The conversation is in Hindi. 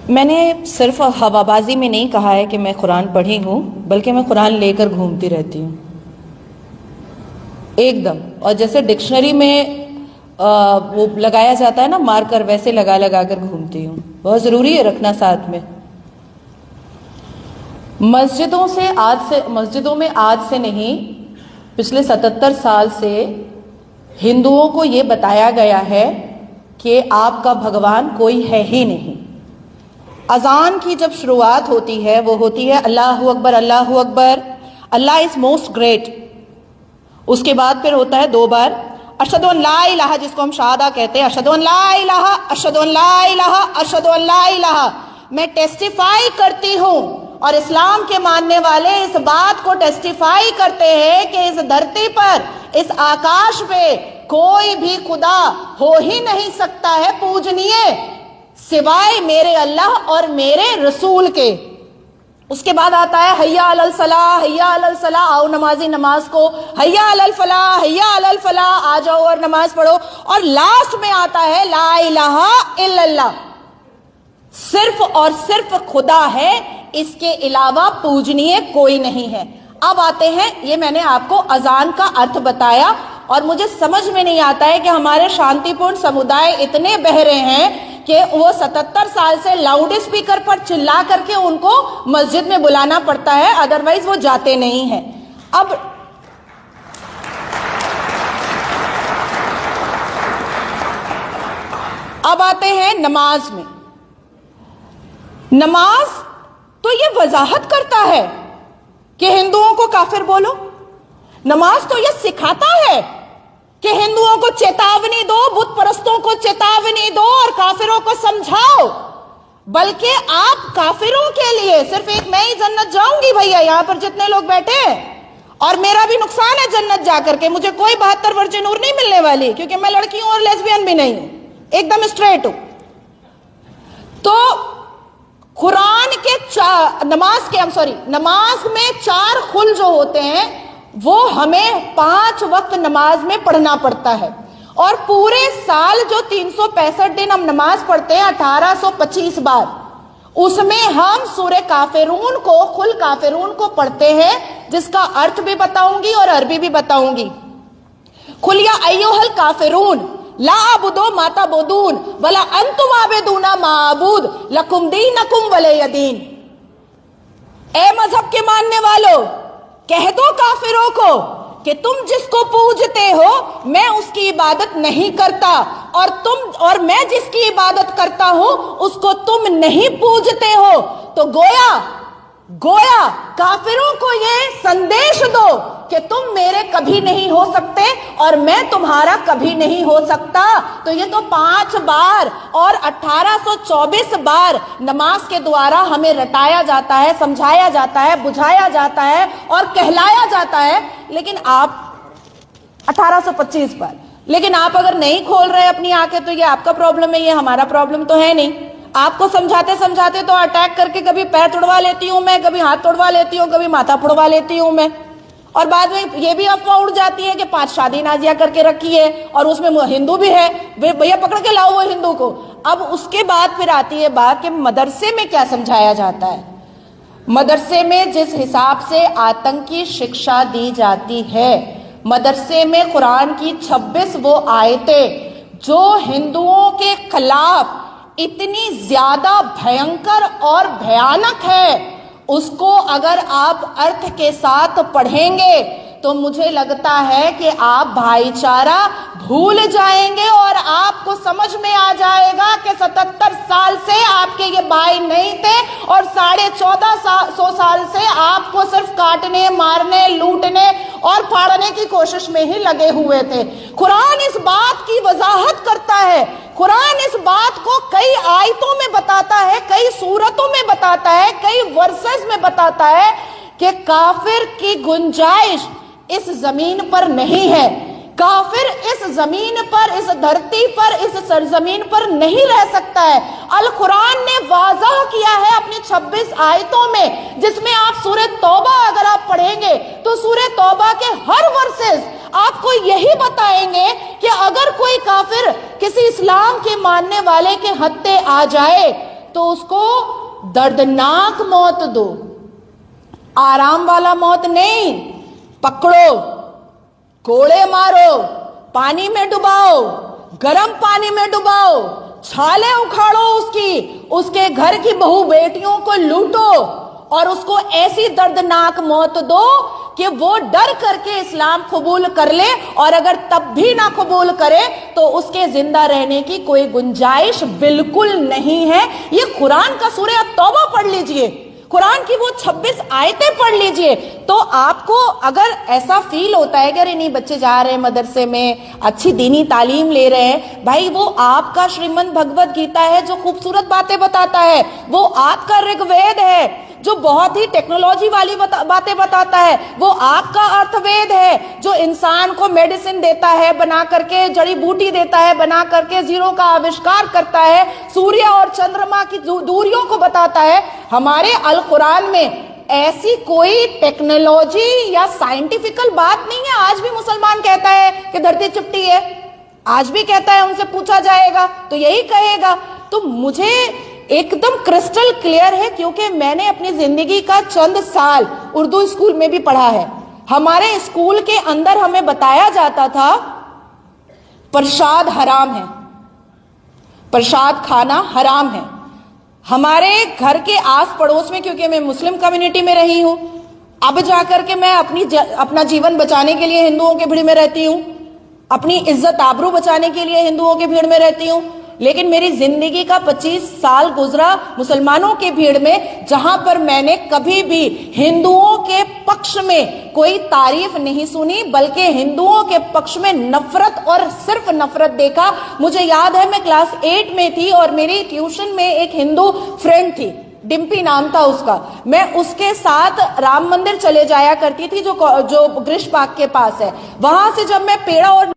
मैंने सिर्फ हवाबाजी में नहीं कहा है कि मैं कुरान पढ़ी हूँ, बल्कि मैं कुरान लेकर घूमती रहती हूँ एकदम। और जैसे डिक्शनरी में वो लगाया जाता है ना मार्कर, वैसे लगा लगा कर घूमती हूँ। बहुत जरूरी है रखना साथ में। मस्जिदों में आज से नहीं, पिछले 77 साल से हिंदुओं को ये बताया गया है कि आपका भगवान कोई है ही नहीं। अजान की जब शुरुआत होती है वो होती है अल्लाहु अकबर, अल्लाहु अकबर, अल्लाह इज मोस्ट ग्रेट। उसके बाद फिर होता है 2 बार अशहदु अन ला इलाहा, जिसको हम शहादा कहते हैं, अशहदु अन ला इलाहा, अशहदु अन ला इलाहा, अशहदु अन ला इलाहा। मैं टेस्टिफाई करती हूं, और इस्लाम के मानने वाले इस बात को टेस्टिफाई करते हैं कि इस धरती पर, इस आकाश पे कोई भी खुदा हो ही नहीं सकता है पूजनीय सिवाय मेरे अल्लाह और मेरे रसूल के। उसके बाद आता है हैया अलल सलाह, हैया अलल सलाह, आओ नमाजी नमाज को, हैया अलल फलाह, हैया अलल फलाह, आ जाओ और नमाज पढ़ो। और लास्ट में आता है ला इलाहा इल्लल्लाह, सिर्फ और सिर्फ खुदा है, इसके अलावा पूजनीय कोई नहीं है। अब आते हैं, ये मैंने आपको अजान का अर्थ बताया, और मुझे समझ में नहीं आता है कि हमारे शांतिपूर्ण समुदाय इतने बहरे हैं कि वो 77 साल से लाउड स्पीकर पर चिल्ला करके उनको मस्जिद में बुलाना पड़ता है, अदरवाइज वो जाते नहीं हैं। अब आते हैं नमाज में। नमाज तो ये वजाहत करता है कि हिंदुओं को काफिर बोलो। नमाज तो ये सिखाता है कि हिंदुओं को चेतावनी दो, बुत परस्तों को चेतावनी दो और काफिरों को समझाओ। बल्कि आप काफिरों के लिए सिर्फ एक मैं ही जन्नत जाऊंगी भैया, यहां पर जितने लोग बैठे हैं, और मेरा भी नुकसान है जन्नत जाकर के, मुझे कोई 72 वर्ष नूर नहीं मिलने वाली, क्योंकि मैं लड़की हूं और लेस्बियन भी नहीं हूं, एकदम स्ट्रेट हूं। तो कुरान के नमाज में 4 खुल जो होते हैं वो हमें 5 वक्त नमाज में पढ़ना पड़ता है। और पूरे साल जो 365 दिन हम नमाज पढ़ते हैं 1825 बार, उसमें हम सूरे काफिरून को, खुल काफिरून को पढ़ते हैं, जिसका अर्थ भी बताऊंगी और अरबी भी बताऊंगी। खुल या अय्युहल काफिरून ला अबुदो माता बोदून वला अंतुम आबेदूना माबूद लकुम दीनकुम वलिय दीन। ए मजहब के मानने वालों, कह दो काफिरों को कि तुम जिसको पूजते हो मैं उसकी इबादत नहीं करता, और मैं जिसकी इबादत करता हूं उसको तुम नहीं पूजते हो। तो गोया काफिरों को ये संदेश दो कि तुम मेरे कभी नहीं हो सकते और मैं तुम्हारा कभी नहीं हो सकता। तो ये तो 5 बार और 1824 बार नमाज के द्वारा हमें रटाया जाता है, समझाया जाता है, बुझाया जाता है और कहलाया जाता है। लेकिन आप 1825 बार, लेकिन आप अगर नहीं खोल रहे अपनी आंखें तो ये आपका प्रॉब्लम है, ये हमारा प्रॉब्लम तो है नहीं। आपको समझाते समझाते तो अटैक करके कभी पैर तोड़वा लेती हूं मैं, कभी हाथ तोड़वा लेती हूं, कभी माथा फोड़वा लेती हूं मैं, और बाद में ये भी अफवाह उड़ जाती है कि 5 शादी नाजिया करके रखी है और उसमें हिंदू भी है, भैया पकड़ के लाओ वो हिंदू को। अब उसके बाद फिर आती है बात कि मदरसे में क्या समझाया जाता है। मदरसे में जिस हिसाब से आतंकी शिक्षा दी जाती है, मदरसे में कुरान की 26 वो आयतें जो हिंदुओं के खिलाफ इतनी ज्यादा भयंकर और भयानक है, उसको अगर आप अर्थ के साथ पढ़ेंगे तो मुझे लगता है कि आप भाईचारा भूल जाएंगे और आपको समझ में आ जाएगा कि 77 साल से आपके ये भाई नहीं थे और 1450 साल से आपको सिर्फ काटने, मारने, लूटने और फाड़ने की कोशिश में ही लगे हुए थे। कुरान इस बात की वजाहत करता है, कुरान इस बात को कई आयतों में बताता है, कई सूरतों में बताता है, कई वर्सेस में बताता है कि काफिर की गुंजाइश इस जमीन पर नहीं है। काफिर इस जमीन पर, इस धरती पर, इस सरजमीन पर नहीं रह सकता है। अल कुरान ने वाज़ह किया है अपनी 26 आयतों में, जिसमें आप सूरह तौबा अगर आप पढ़ेंगे तो सूरह तौबा के हर वर्सेस आपको यही बताएंगे कि अगर कोई काफिर किसी इस्लाम के मानने वाले के हत्थे आ जाए तो उसको दर्दनाक मौत दो, आराम वाला मौत नहीं। पकड़ो, कोड़े मारो, पानी में डुबाओ, गर्म पानी में डुबाओ, छाले उखाड़ो उसके घर की बहू बेटियों को लूटो और उसको ऐसी दर्दनाक मौत दो कि वो डर करके इस्लाम कबूल कर ले, और अगर तब भी ना कबूल करे तो उसके जिंदा रहने की कोई गुंजाइश बिल्कुल नहीं है। ये कुरान का सूरह तौबा पढ़ लीजिए, कुरान की वो 26 आयतें पढ़ लीजिए। तो आपको अगर ऐसा फील होता है कि अरे नहीं बच्चे जा रहे हैं मदरसे में, अच्छी दीनी तालीम ले रहे हैं, भाई वो आपका श्रीमद् भगवत गीता है जो खूबसूरत बातें बताता है, वो आपका ऋग्वेद है जो बहुत ही टेक्नोलॉजी वाली बातें बताता है, वो आपका अर्थवेद है जो इंसान को मेडिसिन देता है बना करके, जड़ी बूटी देता है बना करके, जीरो का आविष्कार करता है, सूर्य और चंद्रमा की दूरियों को बताता है। हमारे अल कुरान में ऐसी कोई टेक्नोलॉजी या साइंटिफिकल बात नहीं है। आज भी मुसलमान कहता है कि धरती चिपटी है, आज भी कहता है, उनसे पूछा जाएगा तो यही कहेगा। तो मुझे एकदम क्रिस्टल क्लियर है, क्योंकि मैंने अपनी जिंदगी का चंद साल उर्दू स्कूल में भी पढ़ा है। हमारे स्कूल के अंदर हमें बताया जाता था प्रसाद हराम है, प्रसाद खाना हराम है। हमारे घर के आस पड़ोस में, क्योंकि मैं मुस्लिम कम्युनिटी में रही हूं, अब जाकर के मैं अपना जीवन बचाने के लिए हिंदुओं के भीड़ में रहती हूं, अपनी इज्जत आबरू बचाने के लिए हिंदुओं के भीड़ में रहती हूं, लेकिन मेरी जिंदगी का 25 साल गुजरा मुसलमानों के भीड़ में, जहां पर मैंने कभी भी हिंदुओं के पक्ष में कोई तारीफ नहीं सुनी, बल्कि हिंदुओं के पक्ष में नफरत और सिर्फ नफरत देखा। मुझे याद है मैं क्लास 8 में थी और मेरी ट्यूशन में एक हिंदू फ्रेंड थी, डिम्पी नाम था उसका। मैं उसके साथ राम मंदिर चले जाया करती थी जो ग्रीश पार्क के पास है। वहां से जब मैं पेड़ा और